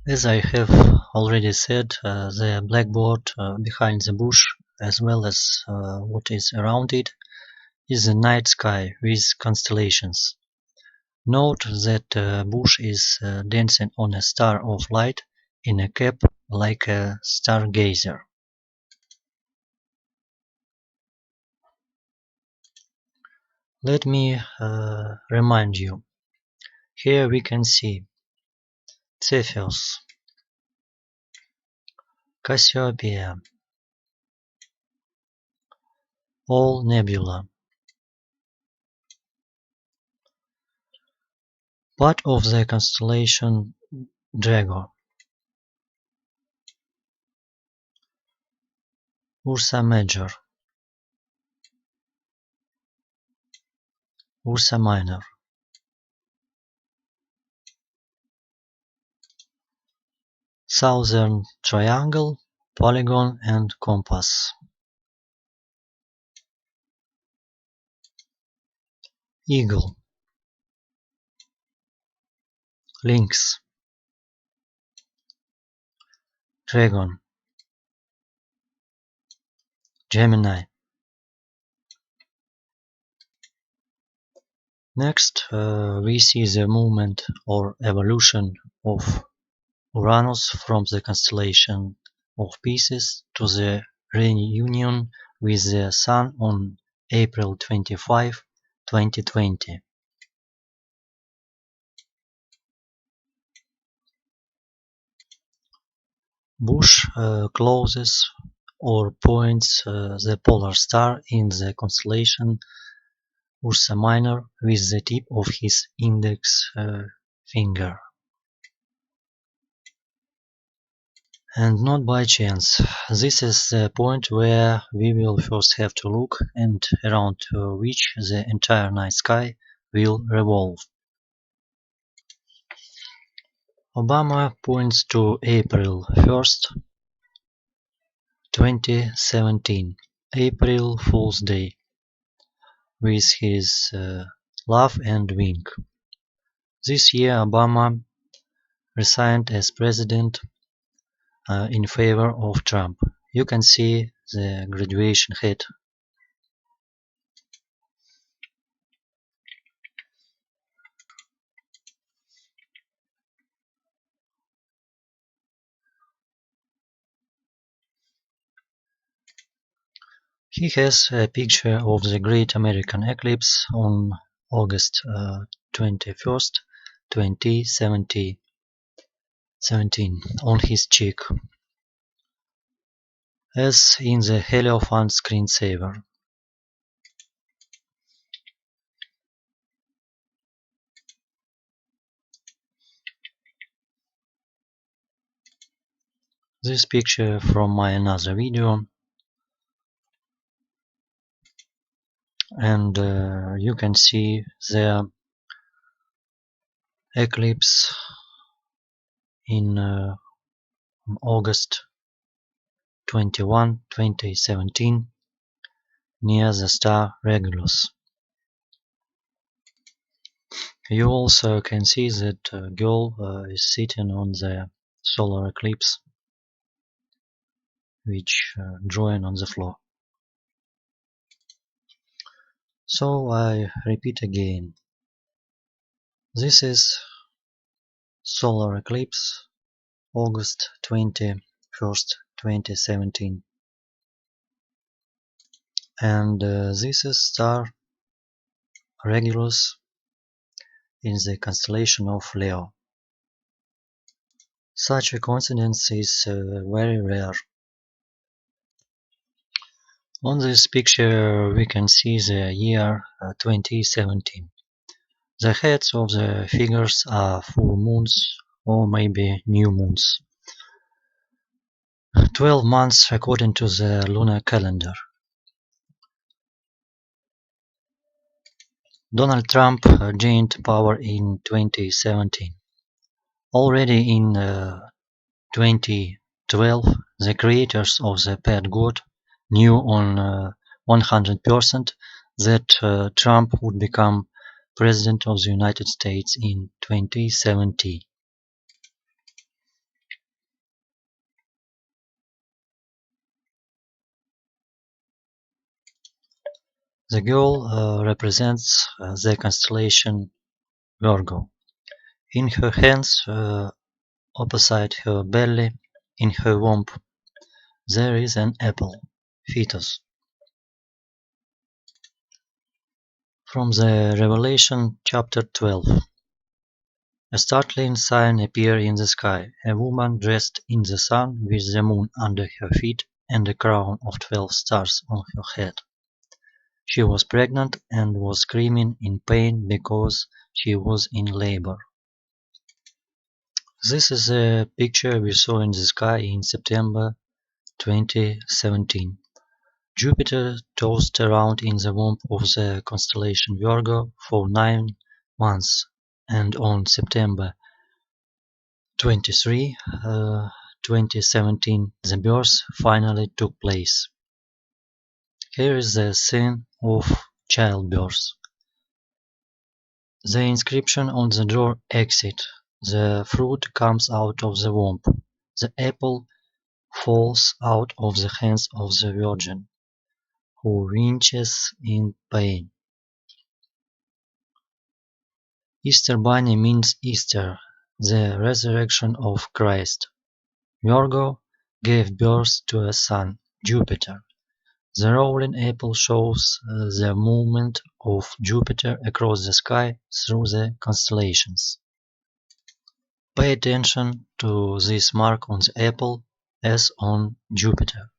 As I have already said, the blackboard behind the bush, as well as what is around it, is the night sky with constellations. Note that the bush is dancing on a star of light in a cap like a stargazer. Let me remind you. Here we can see Cepheus, Cassiopeia, all nebula. Part of the constellation Drago, Ursa Major, Ursa Minor, Southern Triangle, Polygon and Compass. Eagle, Lynx, Dragon, Gemini. Next, we see the movement or evolution of Uranus from the constellation of Pisces to the reunion with the Sun on April 25, 2020. Bush closes or points the polar star in the constellation Ursa Minor with the tip of his index finger. And not by chance. This is the point where we will first have to look and around which the entire night sky will revolve. Obama points to April 1st, 2017, April Fool's Day, with his laugh and wink. This year Obama resigned as president in favor of Trump. You can see the graduation hat. He has a picture of the Great American Eclipse on August 21st, 2017 on his cheek, as in the Hierophant screensaver. This picture from my another video, and you can see the eclipse in August 21, 2017 near the star Regulus. You also can see that girl is sitting on the solar eclipse, which drawing on the floor. So I repeat again. This is solar eclipse, August 21st, 2017. And this is star Regulus in the constellation of Leo. Such a coincidence is very rare. On this picture we can see the year 2017. The heads of the figures are full moons or maybe new moons. 12 months according to the lunar calendar. Donald Trump gained power in 2017. Already in 2012, the creators of the pet god knew on 100% that Trump would become President of the United States in 2017. The girl represents the constellation Virgo. In her hands, opposite her belly, in her womb, there is an apple, fetus. From the Revelation chapter 12. A startling sign appeared in the sky, a woman dressed in the sun with the moon under her feet and a crown of 12 stars on her head. She was pregnant and was screaming in pain because she was in labor. This is a picture we saw in the sky in September 2017. Jupiter tossed around in the womb of the constellation Virgo for 9 months, and on September 23, 2017, the birth finally took place. Here is the scene of childbirth. The inscription on the door exit. The fruit comes out of the womb. The apple falls out of the hands of the Virgin, who wrenches in pain. Easter Bunny means Easter, the resurrection of Christ. Virgo gave birth to a son, Jupiter. The rolling apple shows the movement of Jupiter across the sky through the constellations. Pay attention to this mark on the apple as on Jupiter.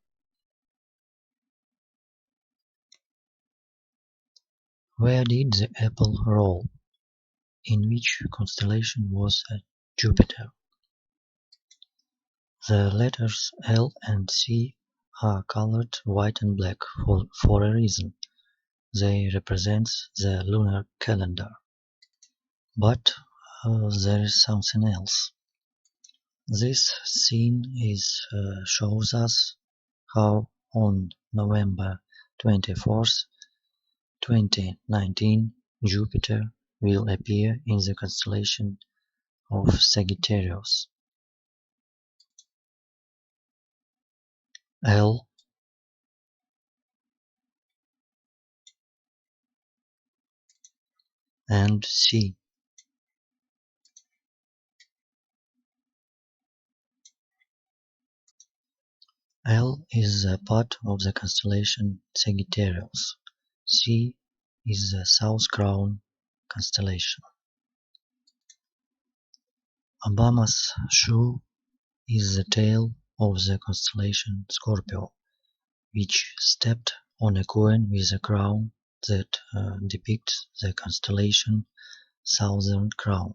Where did the apple roll? In which constellation was Jupiter? The letters L and C are colored white and black for a reason. They represent the lunar calendar. But there is something else. This scene shows us how on November 24th, 2019, Jupiter will appear in the constellation of Sagittarius. L and C. L is a part of the constellation Sagittarius. C is the South Crown constellation. Obama's shoe is the tail of the constellation Scorpio, which stepped on a coin with a crown that depicts the constellation Southern Crown.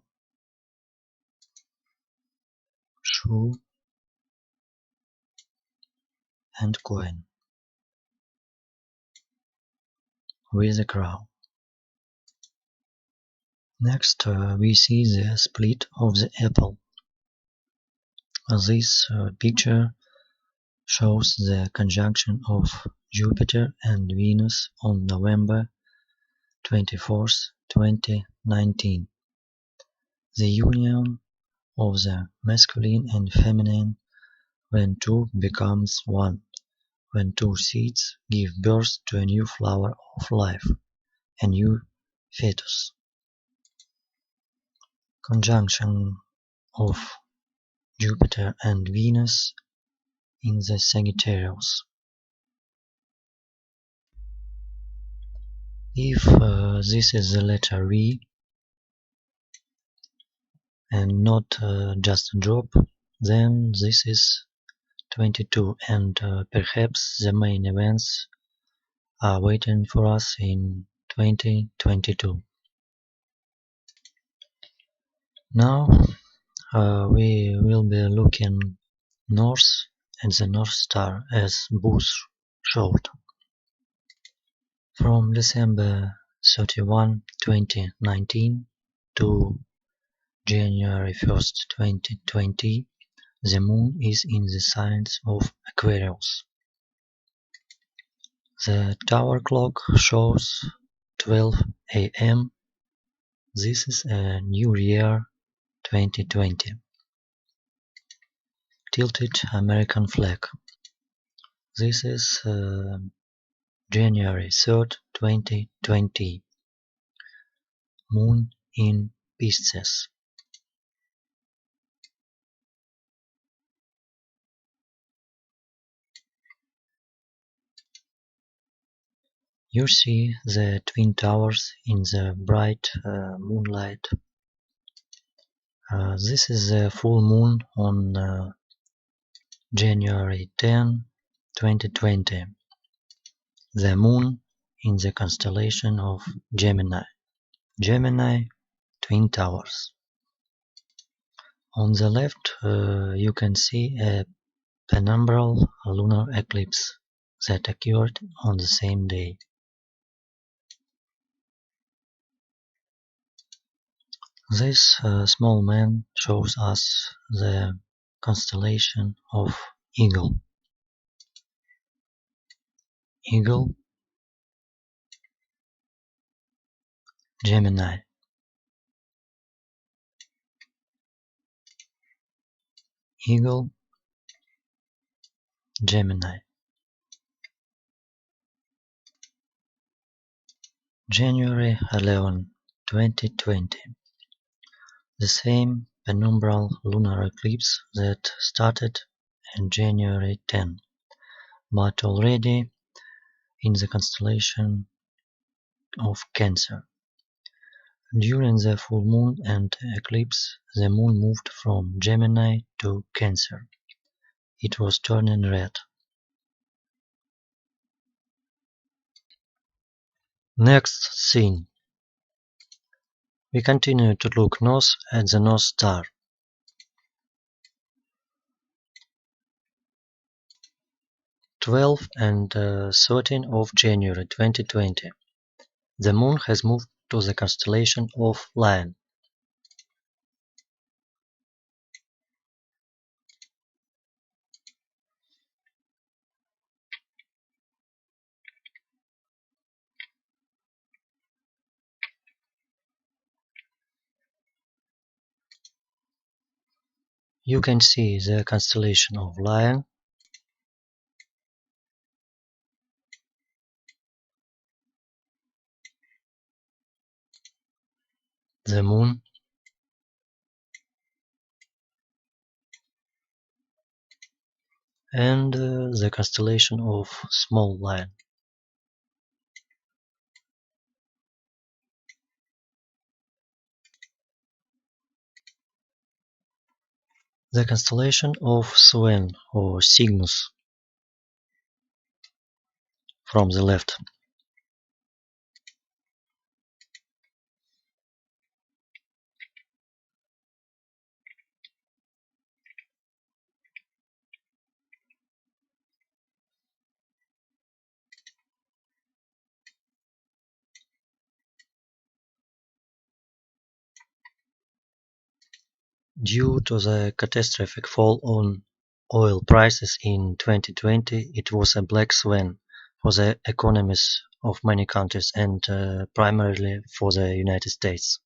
Shoe and coin with a crown. Next, we see the split of the apple. This picture shows the conjunction of Jupiter and Venus on November 24th, 2019. The union of the masculine and feminine when two becomes one, when two seeds give birth to a new flower of life, a new fetus. Conjunction of Jupiter and Venus in the Sagittarius. If this is the letter V and not just a drop, then this is 22, and perhaps the main events are waiting for us in 2022. Now we will be looking north at the North Star as Booth showed. From December 31, 2019 to January 1st, 2020, the Moon is in the signs of Aquarius. The tower clock shows 12 AM. This is a new year 2020. Tilted American flag. This is January 3rd, 2020. Moon in Pisces. You see the twin towers in the bright moonlight. This is the full moon on January 10, 2020. The moon in the constellation of Gemini. Gemini twin towers. On the left you can see a penumbral lunar eclipse that occurred on the same day. This small man shows us the constellation of Eagle. Eagle, Gemini. Eagle, Gemini. January 11, 2020. The same penumbral lunar eclipse that started on January 10, but already in the constellation of Cancer. During the full moon and eclipse, the moon moved from Gemini to Cancer. It was turning red. Next scene. We continue to look north at the North Star. 12 and 13 of January 2020. The moon has moved to the constellation of Lion. You can see the constellation of Lion, the moon, and the constellation of Small Lion. The constellation of Swan or Cygnus from the left. Due to the catastrophic fall on oil prices in 2020, it was a black swan for the economies of many countries and primarily for the United States.